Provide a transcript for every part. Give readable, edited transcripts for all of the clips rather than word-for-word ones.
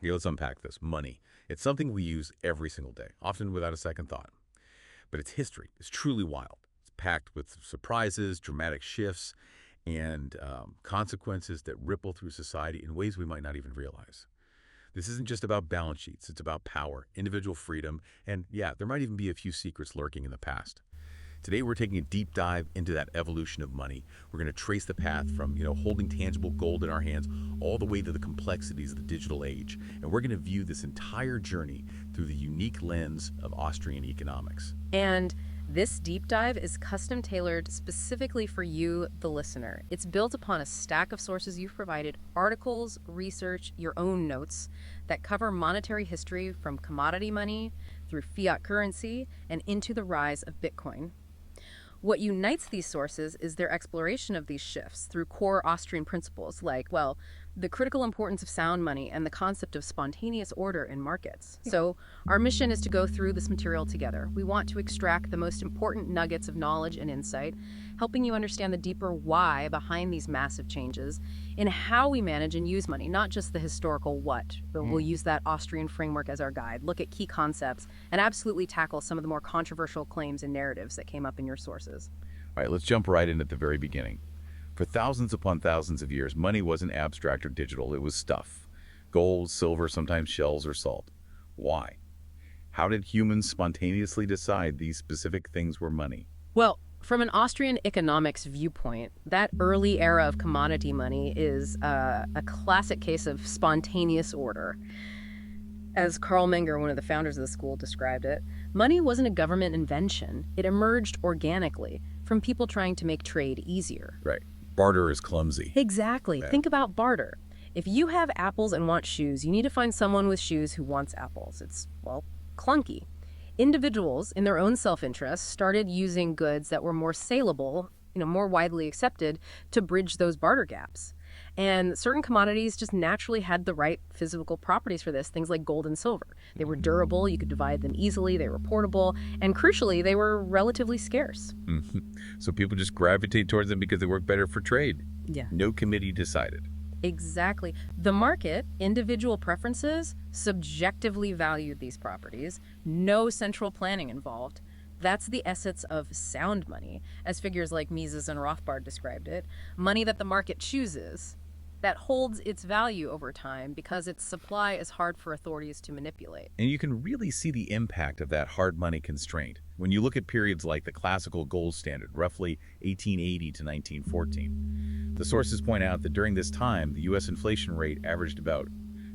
Okay, let's unpack this. Money. It's something we use every single day, often without a second thought. But its history is truly wild. It's packed with surprises, dramatic shifts, and consequences that ripple through society in ways we might not even realize. This isn't just about balance sheets. It's about power, individual freedom, and yeah, there might even be a few secrets lurking in the past. Today, we're taking a deep dive into that evolution of money. We're going to trace the path from, holding tangible gold in our hands all the way to the complexities of the digital age. And we're going to view this entire journey through the unique lens of Austrian economics. And this deep dive is custom tailored specifically for you, the listener. It's built upon a stack of sources you've provided, articles, research, your own notes that cover monetary history from commodity money through fiat currency and into the rise of Bitcoin. What unites these sources is their exploration of these shifts through core Austrian principles like, the critical importance of sound money and the concept of spontaneous order in markets. So our mission is to go through this material together. We want to extract the most important nuggets of knowledge and insight, helping you understand the deeper why behind these massive changes in how we manage and use money, not just the historical what, but we'll use that Austrian framework as our guide, look at key concepts, and absolutely tackle some of the more controversial claims and narratives that came up in your sources. All right, let's jump right in at the very beginning. For thousands upon thousands of years, money wasn't abstract or digital. It was stuff. Gold, silver, sometimes shells or salt. Why? How did humans spontaneously decide these specific things were money? Well, from an Austrian economics viewpoint, that early era of commodity money is a classic case of spontaneous order. As Karl Menger, one of the founders of the school, described it, money wasn't a government invention. It emerged organically from people trying to make trade easier. Right. Barter is clumsy. Exactly. Yeah. Think about barter. If you have apples and want shoes, you need to find someone with shoes who wants apples. It's, clunky. Individuals, in their own self-interest, started using goods that were more saleable, more widely accepted, to bridge those barter gaps. And certain commodities just naturally had the right physical properties for this, things like gold and silver. They were durable, you could divide them easily, they were portable, and crucially, they were relatively scarce. So people just gravitate towards them because they work better for trade. Yeah. No committee decided. Exactly. The market, individual preferences, subjectively valued these properties. No central planning involved. That's the essence of sound money, as figures like Mises and Rothbard described it. Money that the market chooses, that holds its value over time because its supply is hard for authorities to manipulate. And you can really see the impact of that hard money constraint when you look at periods like the classical gold standard, roughly 1880 to 1914. The sources point out that during this time, the U.S. inflation rate averaged about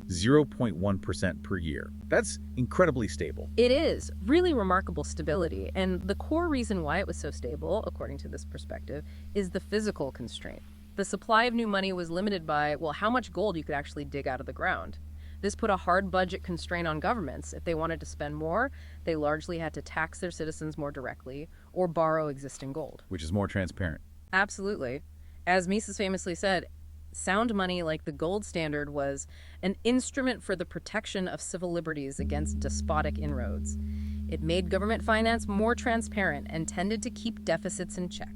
0.1% per year. That's incredibly stable. It is really remarkable stability, and the core reason why it was so stable, according to this perspective, is the physical constraint. The supply of new money was limited by, how much gold you could actually dig out of the ground. This put a hard budget constraint on governments. If they wanted to spend more, they largely had to tax their citizens more directly or borrow existing gold. Which is more transparent. Absolutely. As Mises famously said, sound money, like the gold standard, was an instrument for the protection of civil liberties against despotic inroads. It made government finance more transparent and tended to keep deficits in check.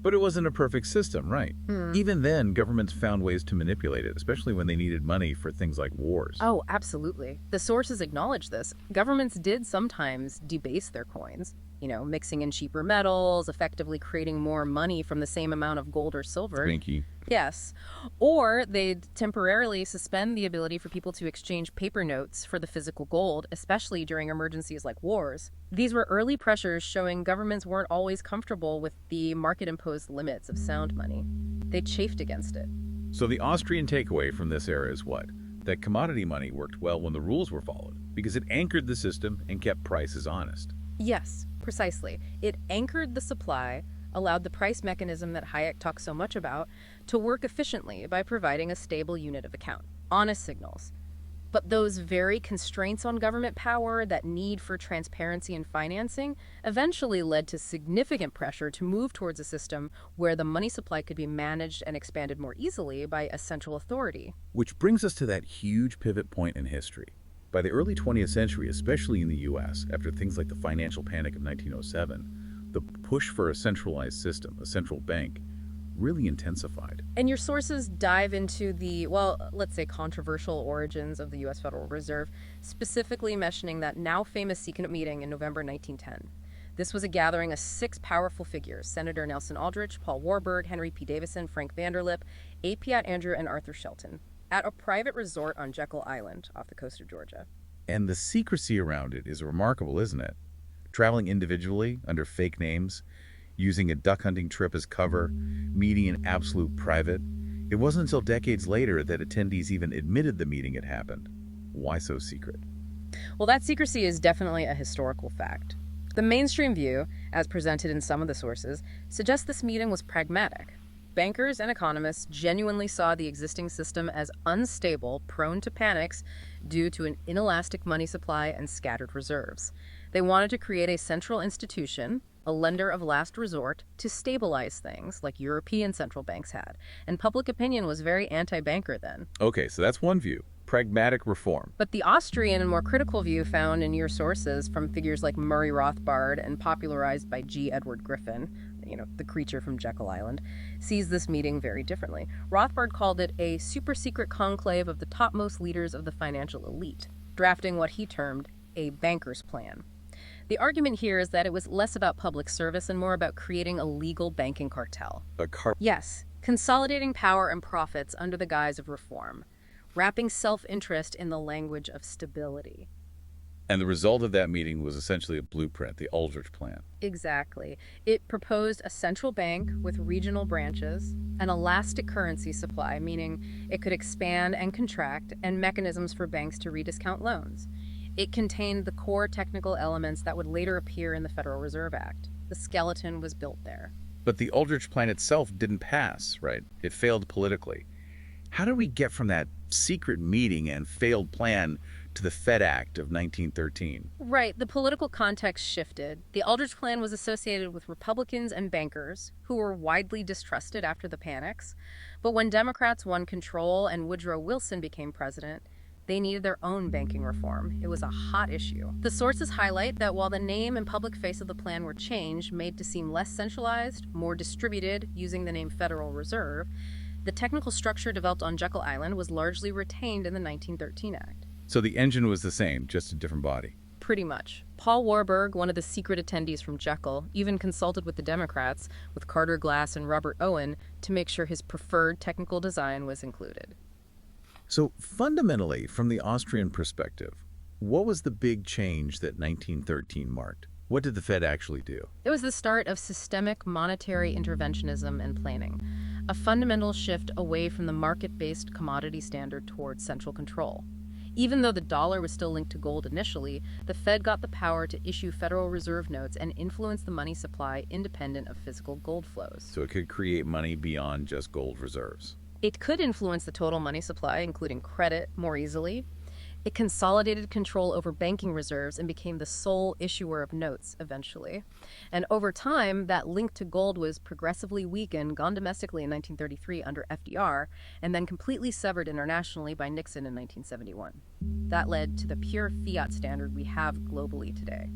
But it wasn't a perfect system, right? Even then, governments found ways to manipulate it, especially when they needed money for things like wars. Oh, absolutely. The sources acknowledge this. Governments did sometimes debase their coins, mixing in cheaper metals, effectively creating more money from the same amount of gold or silver. Twinkie. Yes. Or they'd temporarily suspend the ability for people to exchange paper notes for the physical gold, especially during emergencies like wars. These were early pressures showing governments weren't always comfortable with the market-imposed limits of sound money. They chafed against it. So the Austrian takeaway from this era is what? That commodity money worked well when the rules were followed, because it anchored the system and kept prices honest. Yes, precisely. It anchored the supply, allowed the price mechanism that Hayek talks so much about to work efficiently by providing a stable unit of account, honest signals. But those very constraints on government power, that need for transparency in financing, eventually led to significant pressure to move towards a system where the money supply could be managed and expanded more easily by a central authority. Which brings us to that huge pivot point in history. By the early 20th century, especially in the U.S., after things like the financial panic of 1907, the push for a centralized system, a central bank, really intensified. And your sources dive into the, well, let's say controversial origins of the U.S. Federal Reserve, specifically mentioning that now famous secret meeting in November 1910. This was a gathering of 6 powerful figures: Senator Nelson Aldrich, Paul Warburg, Henry P. Davison, Frank Vanderlip, A. Fiat Andrew, and Arthur Shelton, at a private resort on Jekyll Island off the coast of Georgia. And the secrecy around it is remarkable, isn't it? Traveling individually under fake names, using a duck hunting trip as cover, meeting in absolute private. It wasn't until decades later that attendees even admitted the meeting had happened. Why so secret? Well, that secrecy is definitely a historical fact. The mainstream view, as presented in some of the sources, suggests this meeting was pragmatic. Bankers and economists genuinely saw the existing system as unstable, prone to panics due to an inelastic money supply and scattered reserves. They wanted to create a central institution, a lender of last resort, to stabilize things like European central banks had. And public opinion was very anti-banker then. Okay, so that's one view. Pragmatic reform. But the Austrian and more critical view found in your sources from figures like Murray Rothbard and popularized by G. Edward Griffin, the creature from Jekyll Island, sees this meeting very differently. Rothbard called it a super-secret conclave of the topmost leaders of the financial elite, drafting what he termed a banker's plan. The argument here is that it was less about public service and more about creating a legal banking cartel. Yes, consolidating power and profits under the guise of reform, wrapping self-interest in the language of stability. And the result of that meeting was essentially a blueprint, the Aldrich Plan. Exactly. It proposed a central bank with regional branches, an elastic currency supply, meaning it could expand and contract, and mechanisms for banks to rediscount loans. It contained the core technical elements that would later appear in the Federal Reserve Act. The skeleton was built there. But the Aldrich Plan itself didn't pass, right? It failed politically. How did we get from that secret meeting and failed plan to the Fed Act of 1913? Right. The political context shifted. The Aldrich Plan was associated with Republicans and bankers who were widely distrusted after the panics. But when Democrats won control and Woodrow Wilson became president, they needed their own banking reform. It was a hot issue. The sources highlight that while the name and public face of the plan were changed, made to seem less centralized, more distributed, using the name Federal Reserve, the technical structure developed on Jekyll Island was largely retained in the 1913 Act. So the engine was the same, just a different body. Pretty much. Paul Warburg, one of the secret attendees from Jekyll, even consulted with the Democrats, with Carter Glass and Robert Owen, to make sure his preferred technical design was included. So fundamentally, from the Austrian perspective, what was the big change that 1913 marked? What did the Fed actually do? It was the start of systemic monetary interventionism and planning, a fundamental shift away from the market-based commodity standard towards central control. Even though the dollar was still linked to gold initially, the Fed got the power to issue Federal Reserve notes and influence the money supply independent of physical gold flows. So it could create money beyond just gold reserves. It could influence the total money supply, including credit, more easily. It consolidated control over banking reserves and became the sole issuer of notes eventually. And over time, that link to gold was progressively weakened, gone domestically in 1933 under FDR, and then completely severed internationally by Nixon in 1971. That led to the pure fiat standard we have globally today.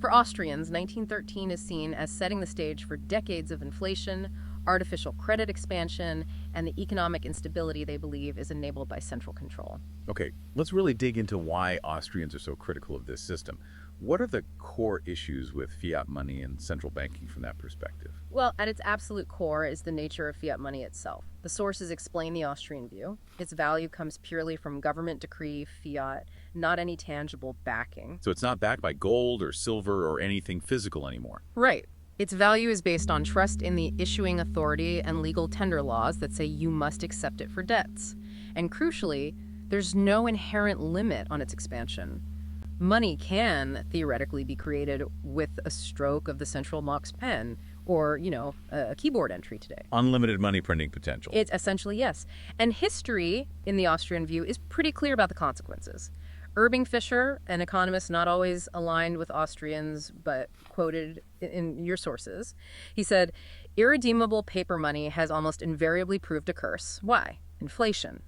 For Austrians, 1913 is seen as setting the stage for decades of inflation, artificial credit expansion, and the economic instability they believe is enabled by central control. Okay, let's really dig into why Austrians are so critical of this system. What are the core issues with fiat money and central banking from that perspective? Well, at its absolute core is the nature of fiat money itself. The sources explain the Austrian view. Its value comes purely from government decree, fiat, not any tangible backing. So it's not backed by gold or silver or anything physical anymore. Right. Its value is based on trust in the issuing authority and legal tender laws that say you must accept it for debts. And crucially, there's no inherent limit on its expansion. Money can theoretically be created with a stroke of the central Mach's pen or, a keyboard entry today. Unlimited money printing potential. It's essentially yes. And history, in the Austrian view, is pretty clear about the consequences. Irving Fisher, an economist not always aligned with Austrians, but quoted in your sources, he said, irredeemable paper money has almost invariably proved a curse. Why? Inflation.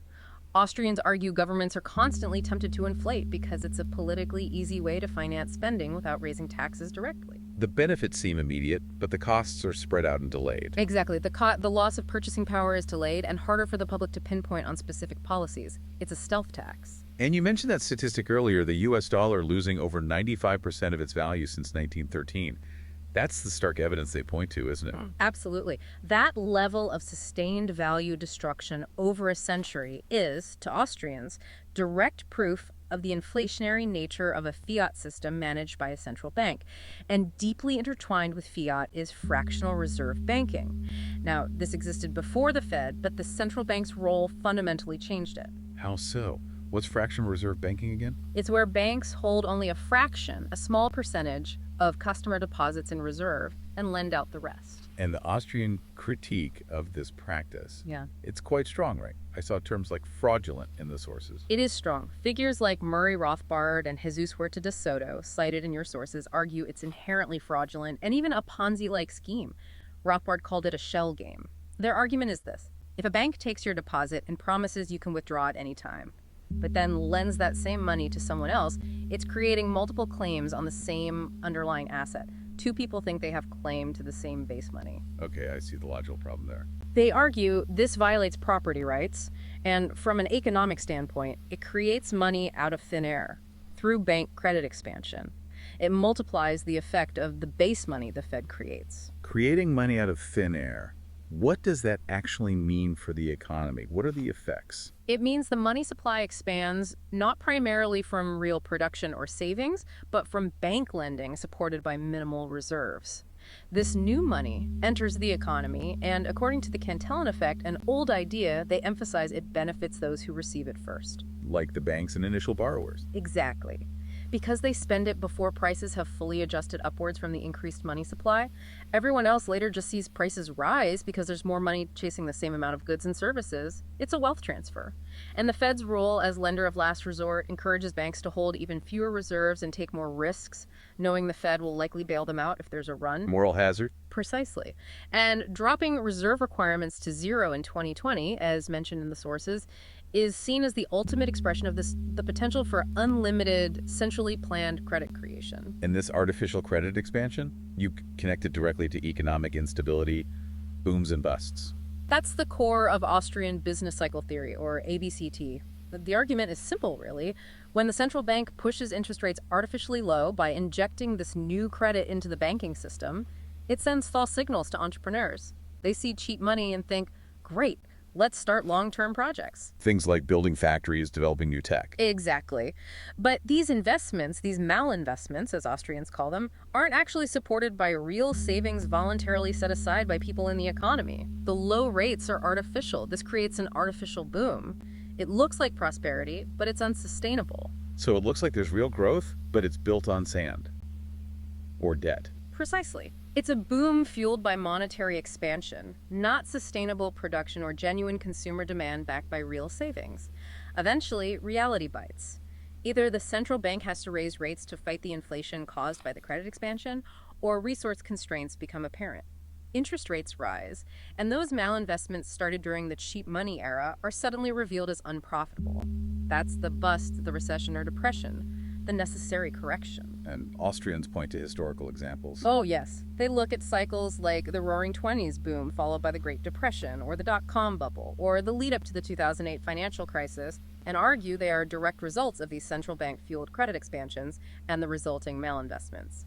Austrians argue governments are constantly tempted to inflate because it's a politically easy way to finance spending without raising taxes directly. The benefits seem immediate, but the costs are spread out and delayed. Exactly. The loss of purchasing power is delayed and harder for the public to pinpoint on specific policies. It's a stealth tax. And you mentioned that statistic earlier, the U.S. dollar losing over 95% of its value since 1913. That's the stark evidence they point to, isn't it? Absolutely. That level of sustained value destruction over a century is, to Austrians, direct proof of the inflationary nature of a fiat system managed by a central bank. And deeply intertwined with fiat is fractional reserve banking. Now, this existed before the Fed, but the central bank's role fundamentally changed it. How so? What's fractional reserve banking again? It's where banks hold only a fraction, a small percentage, of customer deposits in reserve and lend out the rest. And the Austrian critique of this practice, Yeah. it's quite strong, right? I saw terms like fraudulent in the sources. It is strong. Figures like Murray Rothbard and Jesus Huerta de Soto, cited in your sources, argue it's inherently fraudulent and even a Ponzi-like scheme. Rothbard called it a shell game. Their argument is this: if a bank takes your deposit and promises you can withdraw at any time, but then lends that same money to someone else, it's creating multiple claims on the same underlying asset. Two people think they have claim to the same base money. Okay, I see the logical problem there. They argue this violates property rights, and from an economic standpoint, it creates money out of thin air through bank credit expansion. It multiplies the effect of the base money the Fed creates. Creating money out of thin air. What does that actually mean for the economy? What are the effects? It means the money supply expands not primarily from real production or savings, but from bank lending supported by minimal reserves. This new money enters the economy, and according to the Cantillon effect, an old idea, they emphasize it benefits those who receive it first. Like the banks and initial borrowers. Exactly. Because they spend it before prices have fully adjusted upwards from the increased money supply, everyone else later just sees prices rise because there's more money chasing the same amount of goods and services. It's a wealth transfer. And the Fed's role as lender of last resort encourages banks to hold even fewer reserves and take more risks, knowing the Fed will likely bail them out if there's a run. Moral hazard? Precisely. And dropping reserve requirements to zero in 2020, as mentioned in the sources, is seen as the ultimate expression of the potential for unlimited, centrally planned credit creation. And this artificial credit expansion, you connect it directly to economic instability, booms and busts. That's the core of Austrian business cycle theory, or ABCT. The argument is simple, really. When the central bank pushes interest rates artificially low by injecting this new credit into the banking system, it sends false signals to entrepreneurs. They see cheap money and think, great, let's start long-term projects. Things like building factories, developing new tech. Exactly. But these investments, these malinvestments, as Austrians call them, aren't actually supported by real savings voluntarily set aside by people in the economy. The low rates are artificial. This creates an artificial boom. It looks like prosperity, but it's unsustainable. So it looks like there's real growth, but it's built on sand. Or debt. Precisely. It's a boom fueled by monetary expansion, not sustainable production or genuine consumer demand backed by real savings. Eventually, reality bites. Either the central bank has to raise rates to fight the inflation caused by the credit expansion, or resource constraints become apparent. Interest rates rise, and those malinvestments started during the cheap money era are suddenly revealed as unprofitable. That's the bust, the recession or depression, the necessary correction. And Austrians point to historical examples. Oh, yes. They look at cycles like the Roaring Twenties boom followed by the Great Depression, or the dot-com bubble, or the lead-up to the 2008 financial crisis, and argue they are direct results of these central bank-fueled credit expansions and the resulting malinvestments.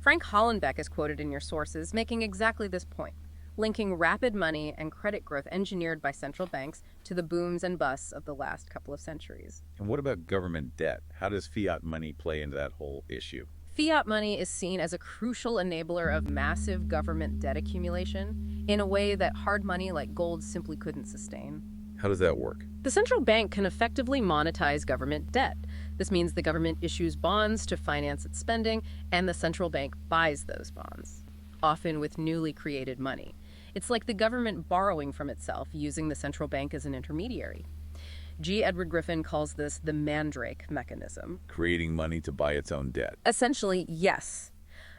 Frank Hollenbeck is quoted in your sources making exactly this point, linking rapid money and credit growth engineered by central banks to the booms and busts of the last couple of centuries. And what about government debt? How does fiat money play into that whole issue? Fiat money is seen as a crucial enabler of massive government debt accumulation in a way that hard money like gold simply couldn't sustain. How does that work? The central bank can effectively monetize government debt. This means the government issues bonds to finance its spending, and the central bank buys those bonds, often with newly created money. It's like the government borrowing from itself, using the central bank as an intermediary. G. Edward Griffin calls this the Mandrake mechanism. Creating money to buy its own debt. Essentially, yes.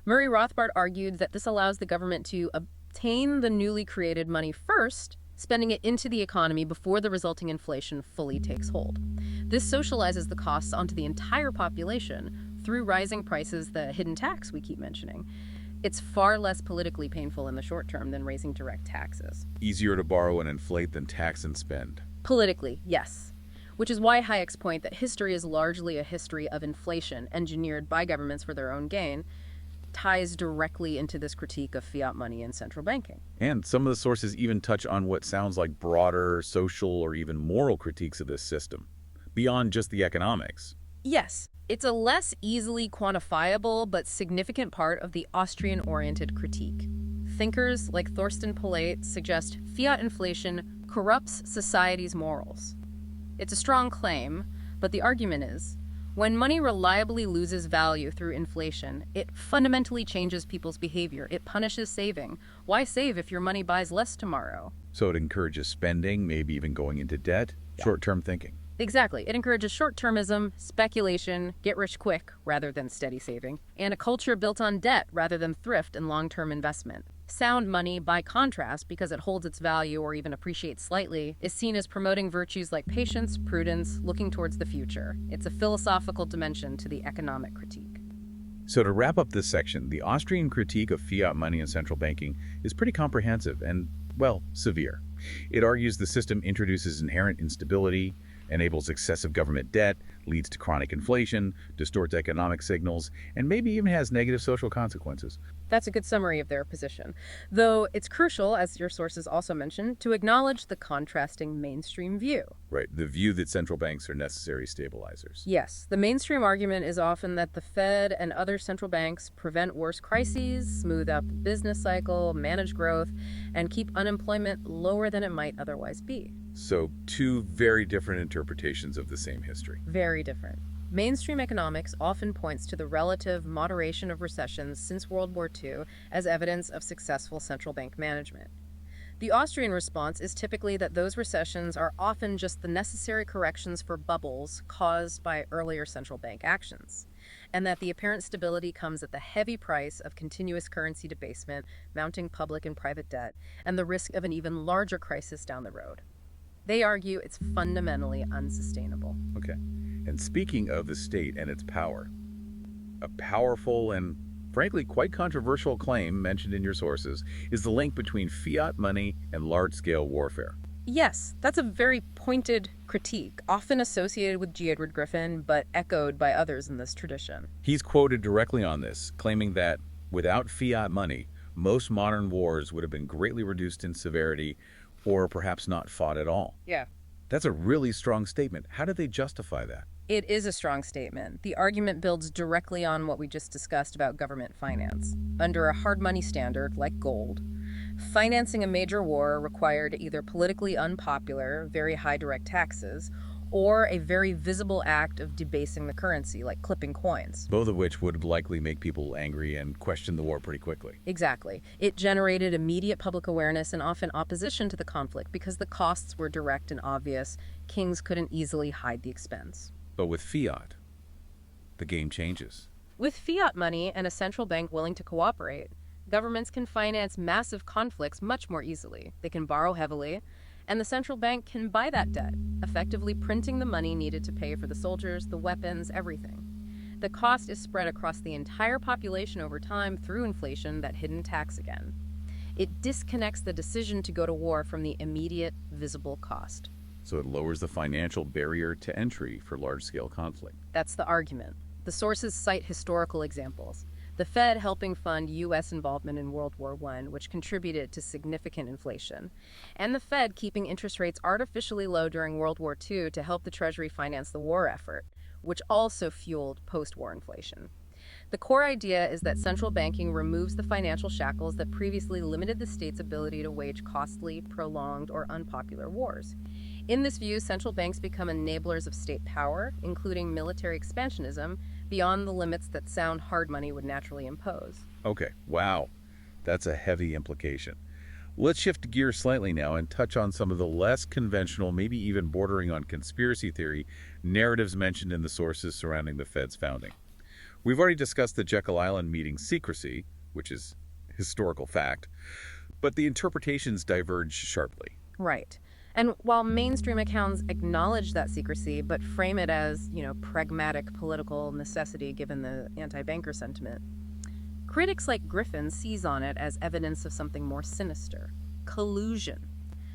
Murray Rothbard argued that this allows the government to obtain the newly created money first, spending it into the economy before the resulting inflation fully takes hold. This socializes the costs onto the entire population through rising prices, the hidden tax we keep mentioning. It's far less politically painful in the short term than raising direct taxes. Easier to borrow and inflate than tax and spend. Politically, yes. Which is why Hayek's point that history is largely a history of inflation engineered by governments for their own gain ties directly into this critique of fiat money and central banking. And some of the sources even touch on what sounds like broader social or even moral critiques of this system, beyond just the economics. Yes, it's a less easily quantifiable but significant part of the Austrian-oriented critique. Thinkers like Thorsten Poleit suggest fiat inflation corrupts society's morals. It's a strong claim, but the argument is, when money reliably loses value through inflation, it fundamentally changes people's behavior. It punishes saving. Why save if your money buys less tomorrow? So it encourages spending, maybe even going into debt, short-term thinking. Exactly. It encourages short-termism, speculation, get rich quick rather than steady saving, and a culture built on debt rather than thrift and long-term investment. Sound money, by contrast, because it holds its value or even appreciates slightly, is seen as promoting virtues like patience, prudence, looking towards the future. It's a philosophical dimension to the economic critique. So to wrap up this section, the Austrian critique of fiat money and central banking is pretty comprehensive and, well, severe. It argues the system introduces inherent instability, enables excessive government debt, leads to chronic inflation, distorts economic signals, and maybe even has negative social consequences. That's a good summary of their position. Though it's crucial, as your sources also mentioned, to acknowledge the contrasting mainstream view. Right, the view that central banks are necessary stabilizers. Yes, the mainstream argument is often that the Fed and other central banks prevent worse crises, smooth out the business cycle, manage growth, and keep unemployment lower than it might otherwise be. So two very different interpretations of the same history. Very different. Mainstream economics often points to the relative moderation of recessions since World War II as evidence of successful central bank management. The Austrian response is typically that those recessions are often just the necessary corrections for bubbles caused by earlier central bank actions, and that the apparent stability comes at the heavy price of continuous currency debasement, mounting public and private debt, and the risk of an even larger crisis down the road. They argue it's fundamentally unsustainable. Okay. And speaking of the state and its power, a powerful and frankly quite controversial claim mentioned in your sources is the link between fiat money and large-scale warfare. Yes, that's a very pointed critique, often associated with G. Edward Griffin, but echoed by others in this tradition. He's quoted directly on this, claiming that without fiat money, most modern wars would have been greatly reduced in severity or perhaps not fought at all. Yeah. That's a really strong statement. How do they justify that? It is a strong statement. The argument builds directly on what we just discussed about government finance. Under a hard money standard, like gold, financing a major war required either politically unpopular, very high direct taxes, or a very visible act of debasing the currency, like clipping coins. Both of which would likely make people angry and question the war pretty quickly. Exactly. It generated immediate public awareness and often opposition to the conflict because the costs were direct and obvious. Kings couldn't easily hide the expense. But with fiat, the game changes. With fiat money and a central bank willing to cooperate, governments can finance massive conflicts much more easily. They can borrow heavily, and the central bank can buy that debt, effectively printing the money needed to pay for the soldiers, the weapons, everything. The cost is spread across the entire population over time through inflation, that hidden tax again. It disconnects the decision to go to war from the immediate, visible cost. So it lowers the financial barrier to entry for large-scale conflict. That's the argument. The sources cite historical examples. The Fed helping fund U.S. involvement in World War I, which contributed to significant inflation, and the Fed keeping interest rates artificially low during World War II to help the Treasury finance the war effort, which also fueled post-war inflation. The core idea is that central banking removes the financial shackles that previously limited the state's ability to wage costly, prolonged, or unpopular wars. In this view, central banks become enablers of state power, including military expansionism, beyond the limits that sound hard money would naturally impose. Okay, wow. That's a heavy implication. Let's shift gears slightly now and touch on some of the less conventional, maybe even bordering on conspiracy theory, narratives mentioned in the sources surrounding the Fed's founding. We've already discussed the Jekyll Island meeting secrecy, which is historical fact, but the interpretations diverge sharply. Right. And while mainstream accounts acknowledge that secrecy, but frame it as, pragmatic political necessity given the anti-banker sentiment, Critics like Griffin seize on it as evidence of something more sinister: collusion.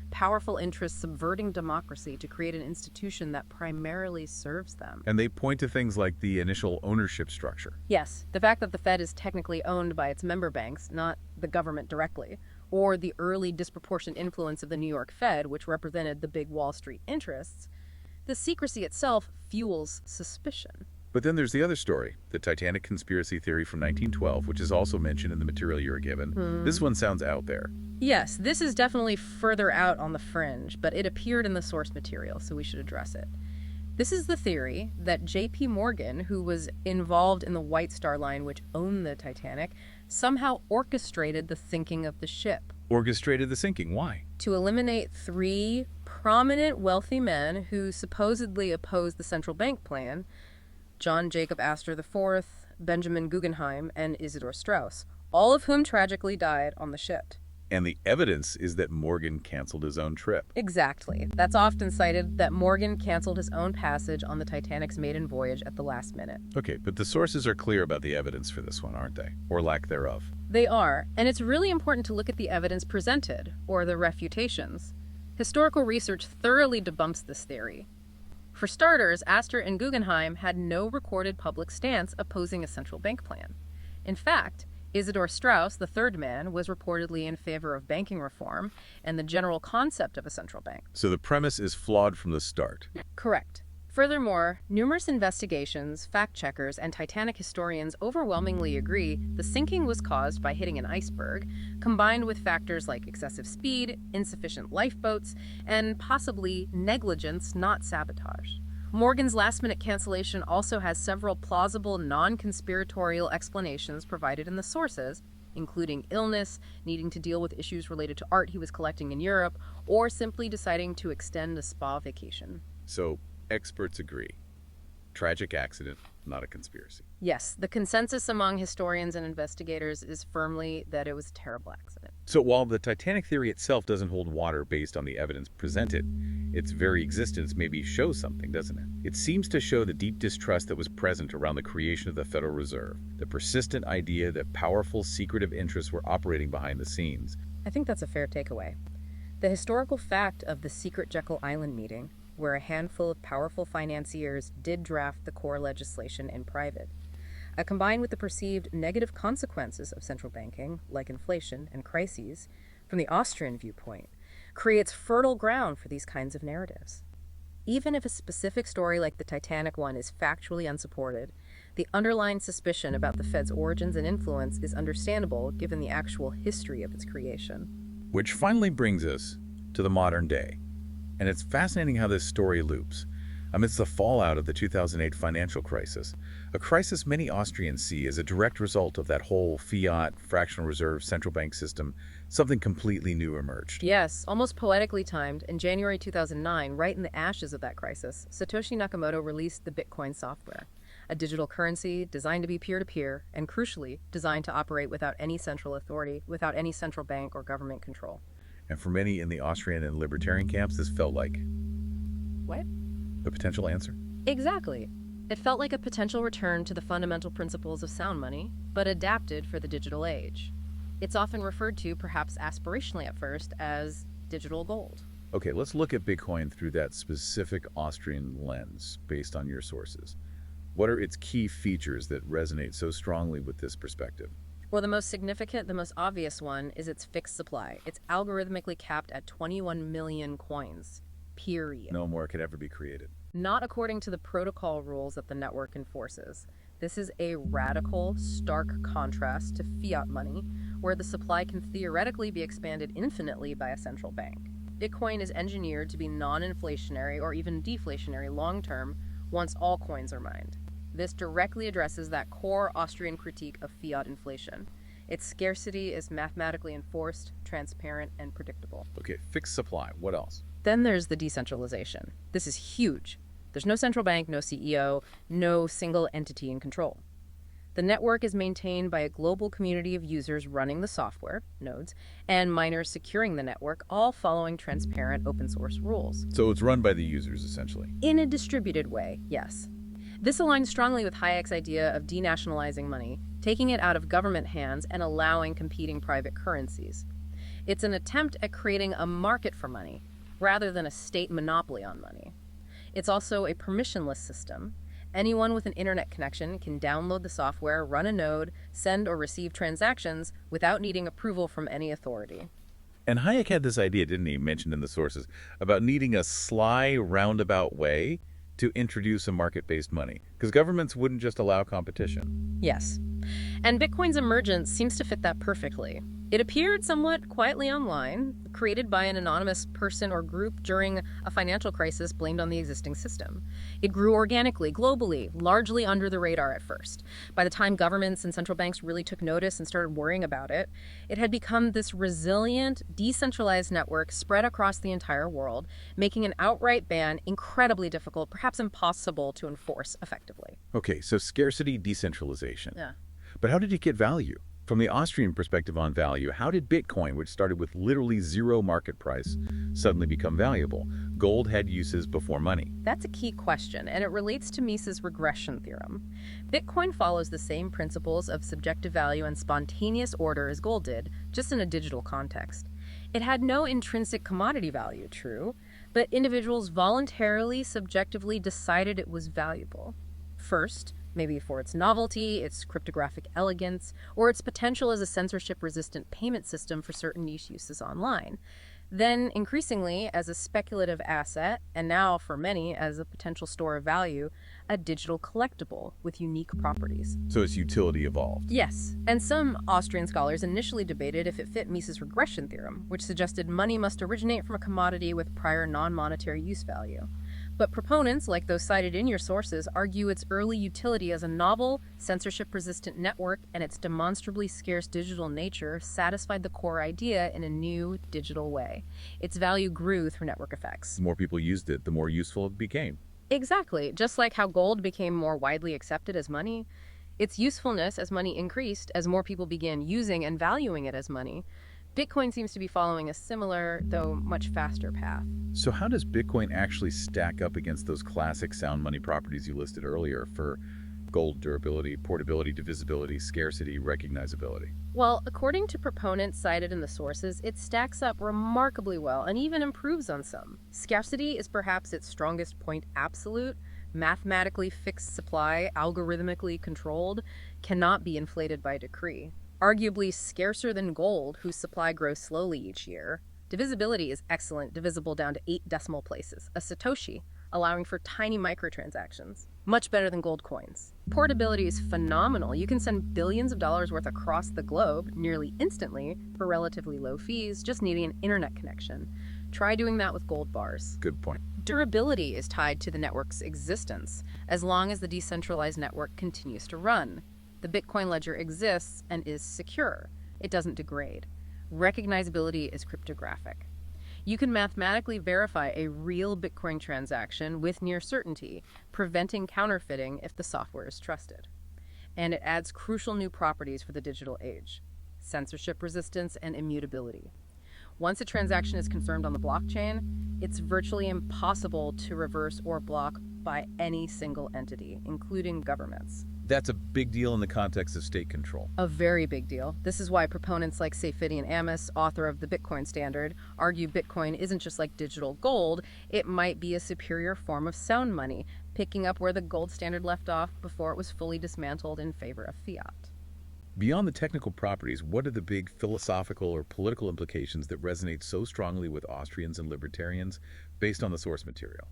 Powerful interests subverting democracy to create an institution that primarily serves them. And they point to things like the initial ownership structure. Yes, the fact that the Fed is technically owned by its member banks, not the government directly, or the early disproportionate influence of the New York Fed, which represented the big Wall Street interests. The secrecy itself fuels suspicion. But then there's the other story, the Titanic conspiracy theory from 1912, which is also mentioned in the material you were given. This one sounds out there. Yes, this is definitely further out on the fringe, but it appeared in the source material, so we should address it. This is the theory that J.P. Morgan, who was involved in the White Star Line, which owned the Titanic, somehow orchestrated the sinking of the ship. Orchestrated the sinking. Why? To eliminate 3 prominent wealthy men who supposedly opposed the central bank plan: John Jacob Astor IV, Benjamin Guggenheim, and Isidor Straus, all of whom tragically died on the ship. And the evidence is that Morgan canceled his own trip. Exactly. That's often cited, that Morgan canceled his own passage on the Titanic's maiden voyage at the last minute. Okay, but the sources are clear about the evidence for this one, aren't they? Or lack thereof. They are, and it's really important to look at the evidence presented, or the refutations. Historical research thoroughly debunks this theory. For starters, Astor and Guggenheim had no recorded public stance opposing a central bank plan. In fact, Isidor Straus, the third man, was reportedly in favor of banking reform and the general concept of a central bank. So the premise is flawed from the start. Correct. Furthermore, numerous investigations, fact-checkers, and Titanic historians overwhelmingly agree the sinking was caused by hitting an iceberg, combined with factors like excessive speed, insufficient lifeboats, and possibly negligence, not sabotage. Morgan's last-minute cancellation also has several plausible, non-conspiratorial explanations provided in the sources, including illness, needing to deal with issues related to art he was collecting in Europe, or simply deciding to extend a spa vacation. So experts agree. Tragic accident, not a conspiracy. Yes, the consensus among historians and investigators is firmly that it was a terrible accident. So while the Titanic theory itself doesn't hold water based on the evidence presented, its very existence maybe shows something, doesn't it? It seems to show the deep distrust that was present around the creation of the Federal Reserve, the persistent idea that powerful, secretive interests were operating behind the scenes. I think that's a fair takeaway. The historical fact of the secret Jekyll Island meeting, where a handful of powerful financiers did draft the core legislation in private, combined with the perceived negative consequences of central banking, like inflation and crises, from the Austrian viewpoint, creates fertile ground for these kinds of narratives. Even if a specific story like the Titanic one is factually unsupported, the underlying suspicion about the Fed's origins and influence is understandable given the actual history of its creation. Which finally brings us to the modern day. And it's fascinating how this story loops. Amidst the fallout of the 2008 financial crisis, a crisis many Austrians see as a direct result of that whole Fiat, fractional-reserve central bank system, something completely new emerged. Yes, almost poetically timed, in January 2009, right in the ashes of that crisis, Satoshi Nakamoto released the Bitcoin software, a digital currency designed to be peer-to-peer and, crucially, designed to operate without any central authority, without any central bank or government control. And for many in the Austrian and libertarian camps, this felt like... What? A potential answer? Exactly. It felt like a potential return to the fundamental principles of sound money, but adapted for the digital age. It's often referred to, perhaps aspirationally at first, as digital gold. Okay, let's look at Bitcoin through that specific Austrian lens, based on your sources. What are its key features that resonate so strongly with this perspective? Well, the most significant, the most obvious one is its fixed supply. It's algorithmically capped at 21 million coins, period. No more could ever be created. Not according to the protocol rules that the network enforces. This is a radical, stark contrast to fiat money, where the supply can theoretically be expanded infinitely by a central bank. Bitcoin is engineered to be non-inflationary or even deflationary long-term once all coins are mined. This directly addresses that core Austrian critique of fiat inflation. Its scarcity is mathematically enforced, transparent, and predictable. Okay, fixed supply. What else? Then there's the decentralization. This is huge. There's no central bank, no CEO, no single entity in control. The network is maintained by a global community of users running the software, nodes, and miners securing the network, all following transparent open source rules. So it's run by the users, essentially. In a distributed way, yes. This aligns strongly with Hayek's idea of denationalizing money, taking it out of government hands and allowing competing private currencies. It's an attempt at creating a market for money, rather than a state monopoly on money. It's also a permissionless system. Anyone with an internet connection can download the software, run a node, send or receive transactions without needing approval from any authority. And Hayek had this idea, didn't he, mentioned in the sources, about needing a sly, roundabout way to introduce a market-based money, because governments wouldn't just allow competition. Yes. And Bitcoin's emergence seems to fit that perfectly. It appeared somewhat quietly online, created by an anonymous person or group during a financial crisis blamed on the existing system. It grew organically, globally, largely under the radar at first. By the time governments and central banks really took notice and started worrying about it, it had become this resilient, decentralized network spread across the entire world, making an outright ban incredibly difficult, perhaps impossible to enforce effectively. Okay, so scarcity, decentralization. Yeah. But how did it get value? From the Austrian perspective on value, how did Bitcoin, which started with literally zero market price, suddenly become valuable? Gold had uses before money. That's a key question, and it relates to Mises' regression theorem. Bitcoin follows the same principles of subjective value and spontaneous order as gold did, just in a digital context. It had no intrinsic commodity value, true, but individuals voluntarily, subjectively decided it was valuable. First, maybe for its novelty, its cryptographic elegance, or its potential as a censorship-resistant payment system for certain niche uses online. Then, increasingly, as a speculative asset, and now, for many, as a potential store of value, a digital collectible with unique properties. So its utility evolved. Yes, and some Austrian scholars initially debated if it fit Mises' regression theorem, which suggested money must originate from a commodity with prior non-monetary use value. But proponents, like those cited in your sources, argue its early utility as a novel, censorship-resistant network and its demonstrably scarce digital nature satisfied the core idea in a new, digital way. Its value grew through network effects. The more people used it, the more useful it became. Exactly. Just like how gold became more widely accepted as money, its usefulness as money increased as more people began using and valuing it as money. Bitcoin seems to be following a similar, though much faster path. So how does Bitcoin actually stack up against those classic sound money properties you listed earlier for gold, durability, portability, divisibility, scarcity, recognizability? Well, according to proponents cited in the sources, it stacks up remarkably well and even improves on some. Scarcity is perhaps its strongest point. Absolute, mathematically fixed supply, algorithmically controlled, cannot be inflated by decree. Arguably scarcer than gold, whose supply grows slowly each year. Divisibility is excellent, divisible down to 8 decimal places, a satoshi, allowing for tiny microtransactions. Much better than gold coins. Portability is phenomenal. You can send billions of dollars worth across the globe nearly instantly for relatively low fees, just needing an internet connection. Try doing that with gold bars. Good point. Durability is tied to the network's existence, as long as the decentralized network continues to run. The Bitcoin ledger exists and is secure. It doesn't degrade. Recognizability is cryptographic. You can mathematically verify a real Bitcoin transaction with near certainty, preventing counterfeiting if the software is trusted. And it adds crucial new properties for the digital age: censorship resistance and immutability. Once a transaction is confirmed on the blockchain, it's virtually impossible to reverse or block by any single entity, including governments. That's a big deal in the context of state control. A very big deal. This is why proponents like Seyfedian Amis, author of the Bitcoin Standard, argue Bitcoin isn't just like digital gold, it might be a superior form of sound money, picking up where the gold standard left off before it was fully dismantled in favor of fiat. Beyond the technical properties, what are the big philosophical or political implications that resonate so strongly with Austrians and libertarians based on the source material?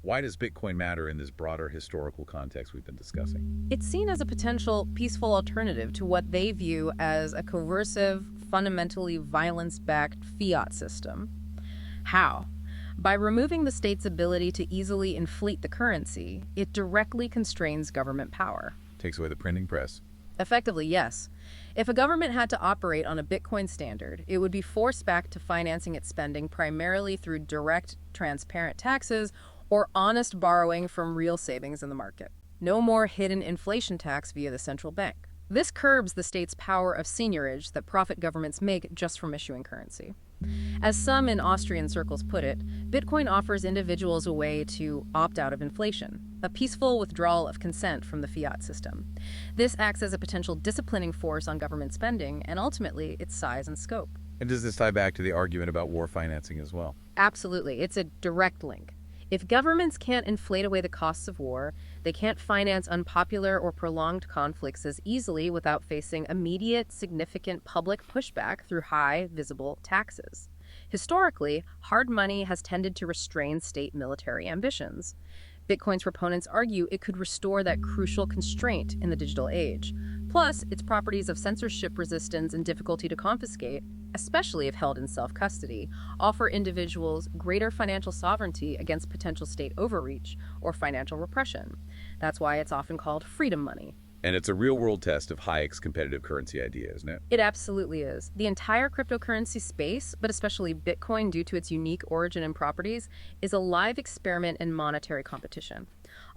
Why does Bitcoin matter in this broader historical context we've been discussing? It's seen as a potential peaceful alternative to what they view as a coercive, fundamentally violence-backed fiat system. How? By removing the state's ability to easily inflate the currency, it directly constrains government power. Takes away the printing press. Effectively, yes. If a government had to operate on a Bitcoin standard, it would be forced back to financing its spending primarily through direct, transparent taxes or honest borrowing from real savings in the market. No more hidden inflation tax via the central bank. This curbs the state's power of seigniorage that profit governments make just from issuing currency. As some in Austrian circles put it, Bitcoin offers individuals a way to opt out of inflation. a peaceful withdrawal of consent from the fiat system. This acts as a potential disciplining force on government spending and ultimately its size and scope. And does this tie back to the argument about war financing as well? Absolutely. It's a direct link. If governments can't inflate away the costs of war, they can't finance unpopular or prolonged conflicts as easily without facing immediate, significant public pushback through high, visible taxes. Historically, hard money has tended to restrain state military ambitions. Bitcoin's proponents argue it could restore that crucial constraint in the digital age. Plus, its properties of censorship resistance and difficulty to confiscate, especially if held in self-custody, offer individuals greater financial sovereignty against potential state overreach or financial repression. That's why it's often called freedom money. And it's a real-world test of Hayek's competitive currency idea, isn't it? It absolutely is. The entire cryptocurrency space, but especially Bitcoin due to its unique origin and properties, is a live experiment in monetary competition.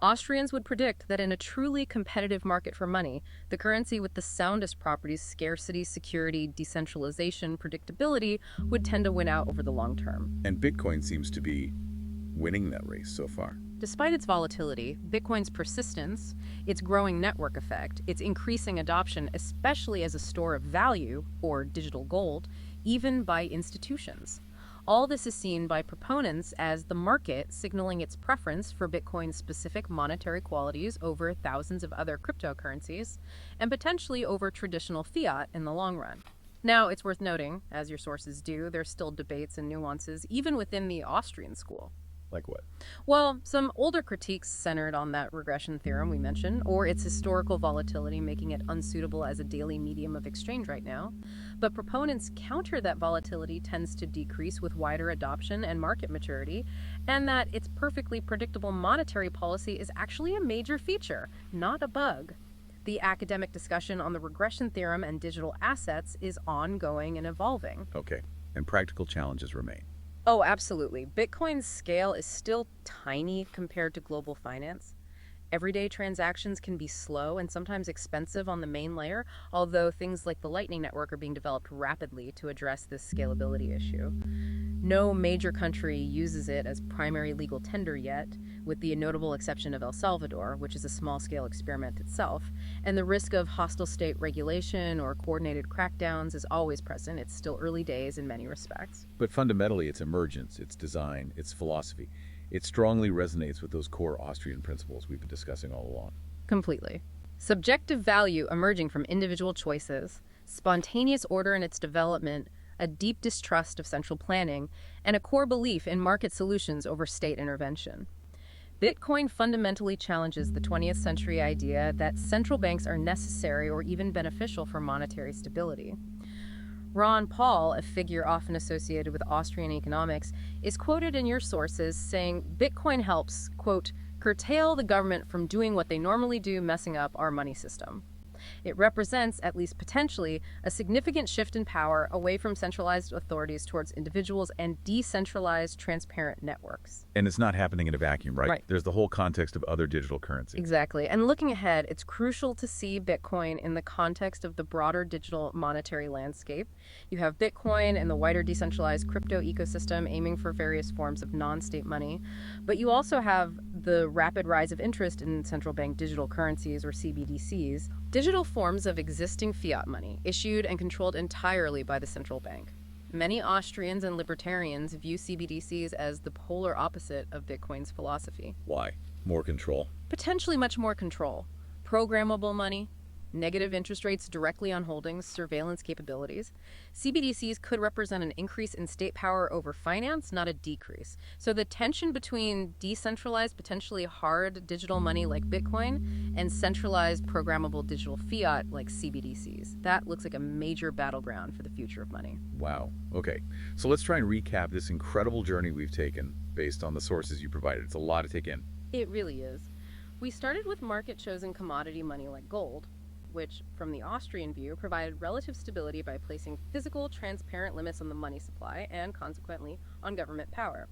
Austrians would predict that in a truly competitive market for money, the currency with the soundest properties, scarcity, security, decentralization, predictability, would tend to win out over the long term. And Bitcoin seems to be winning that race so far. Despite its volatility, Bitcoin's persistence, its growing network effect, its increasing adoption, especially as a store of value, or digital gold, even by institutions. All this is seen by proponents as the market signaling its preference for Bitcoin's specific monetary qualities over thousands of other cryptocurrencies, and potentially over traditional fiat in the long run. Now, it's worth noting, as your sources do, there's still debates and nuances, even within the Austrian school. Like what? Well, some older critiques centered on that regression theorem we mentioned, or its historical volatility making it unsuitable as a daily medium of exchange right now. But proponents counter that volatility tends to decrease with wider adoption and market maturity, and that its perfectly predictable monetary policy is actually a major feature, not a bug. The academic discussion on the regression theorem and digital assets is ongoing and evolving. Okay, and practical challenges remain. Oh, absolutely. Bitcoin's scale is still tiny compared to global finance. Everyday transactions can be slow and sometimes expensive on the main layer, although things like the Lightning Network are being developed rapidly to address this scalability issue. No major country uses it as primary legal tender yet, with the notable exception of El Salvador, which is a small-scale experiment itself, and the risk of hostile state regulation or coordinated crackdowns is always present. It's still early days in many respects. But fundamentally, its emergence, its design, its philosophy, it strongly resonates with those core Austrian principles we've been discussing all along. Completely. Subjective value emerging from individual choices, spontaneous order in its development, a deep distrust of central planning, and a core belief in market solutions over state intervention. Bitcoin fundamentally challenges the 20th century idea that central banks are necessary or even beneficial for monetary stability. Ron Paul, a figure often associated with Austrian economics, is quoted in your sources saying Bitcoin helps, quote, curtail the government from doing what they normally do, messing up our money system. It represents, at least potentially, a significant shift in power away from centralized authorities towards individuals and decentralized, transparent networks. And it's not happening in a vacuum, right? Right. There's the whole context of other digital currencies. Exactly. And looking ahead, it's crucial to see Bitcoin in the context of the broader digital monetary landscape. You have Bitcoin and the wider decentralized crypto ecosystem aiming for various forms of non-state money. But you also have the rapid rise of interest in central bank digital currencies, or CBDCs, digital forms of existing fiat money, issued and controlled entirely by the central bank. Many Austrians and libertarians view CBDCs as the polar opposite of Bitcoin's philosophy. Why? More control. Potentially much more control. Programmable money, negative interest rates directly on holdings, surveillance capabilities. CBDCs could represent an increase in state power over finance, not a decrease. So the tension between decentralized, potentially hard digital money like Bitcoin and centralized programmable digital fiat like CBDCs, that looks like a major battleground for the future of money. Wow. Okay. So let's try and recap this incredible journey we've taken based on the sources you provided. It's a lot to take in. It really is. We started with market-chosen commodity money like gold, which, from the Austrian view, provided relative stability by placing physical, transparent limits on the money supply and, consequently, on government power.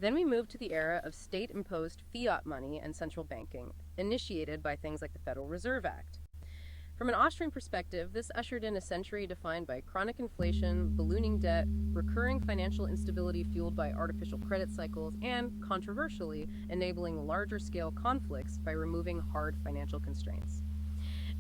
Then we moved to the era of state-imposed fiat money and central banking, initiated by things like the Federal Reserve Act. From an Austrian perspective, this ushered in a century defined by chronic inflation, ballooning debt, recurring financial instability fueled by artificial credit cycles, and, controversially, enabling larger-scale conflicts by removing hard financial constraints.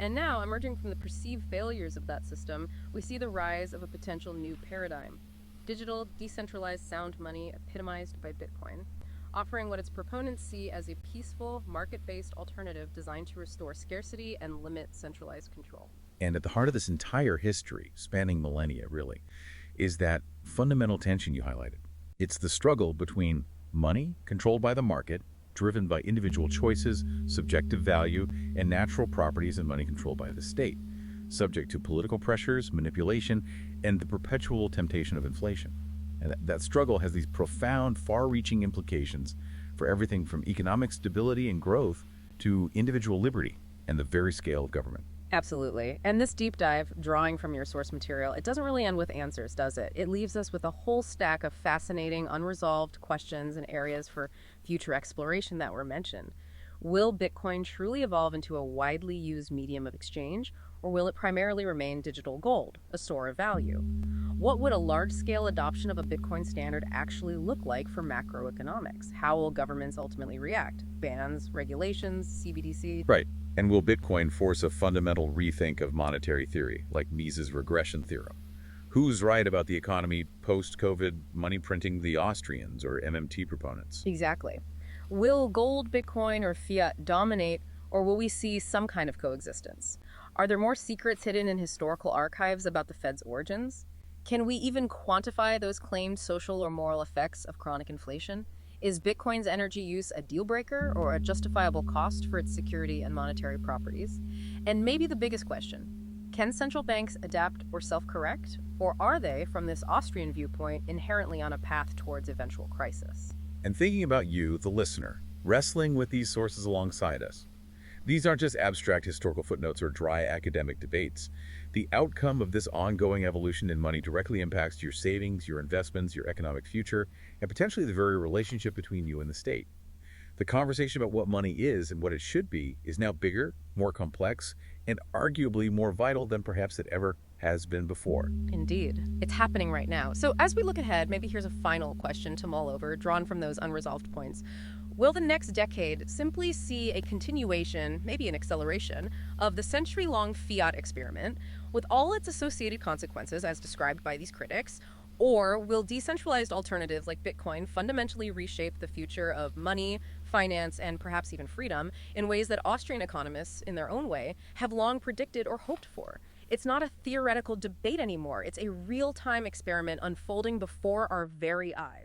And now, emerging from the perceived failures of that system, we see the rise of a potential new paradigm: digital, decentralized sound money epitomized by Bitcoin, offering what its proponents see as a peaceful, market-based alternative designed to restore scarcity and limit centralized control. And at the heart of this entire history, spanning millennia really, is that fundamental tension you highlighted. It's the struggle between money controlled by the market, driven by individual choices, subjective value, and natural properties, and money controlled by the state, subject to political pressures, manipulation, and the perpetual temptation of inflation. And that struggle has these profound, far-reaching implications for everything from economic stability and growth to individual liberty and the very scale of government. Absolutely. And this deep dive, drawing from your source material, it doesn't really end with answers, does it? It leaves us with a whole stack of fascinating, unresolved questions and areas for future exploration that were mentioned. Will Bitcoin truly evolve into a widely used medium of exchange, or will it primarily remain digital gold, a store of value? What would a large-scale adoption of a Bitcoin standard actually look like for macroeconomics? How will governments ultimately react? Bans, regulations, CBDC? Right. And will Bitcoin force a fundamental rethink of monetary theory, like Mises' regression theorem? Who's right about the economy post-COVID, money printing the Austrians or MMT proponents? Exactly. Will gold, Bitcoin, or fiat dominate, or will we see some kind of coexistence? Are there more secrets hidden in historical archives about the Fed's origins? Can we even quantify those claimed social or moral effects of chronic inflation? Is Bitcoin's energy use a deal breaker or a justifiable cost for its security and monetary properties? And maybe the biggest question: can central banks adapt or self-correct? Or are they, from this Austrian viewpoint, inherently on a path towards eventual crisis? And thinking about you, the listener, wrestling with these sources alongside us. These aren't just abstract historical footnotes or dry academic debates. The outcome of this ongoing evolution in money directly impacts your savings, your investments, your economic future, and potentially the very relationship between you and the state. The conversation about what money is and what it should be is now bigger, more complex, and arguably more vital than perhaps it ever has been before. Indeed. It's happening right now. So as we look ahead, maybe here's a final question to mull over, drawn from those unresolved points. Will the next decade simply see a continuation, maybe an acceleration, of the century-long fiat experiment with all its associated consequences as described by these critics? Or will decentralized alternatives like Bitcoin fundamentally reshape the future of money, finance, and perhaps even freedom in ways that Austrian economists, in their own way, have long predicted or hoped for? It's not a theoretical debate anymore. It's a real-time experiment unfolding before our very eyes.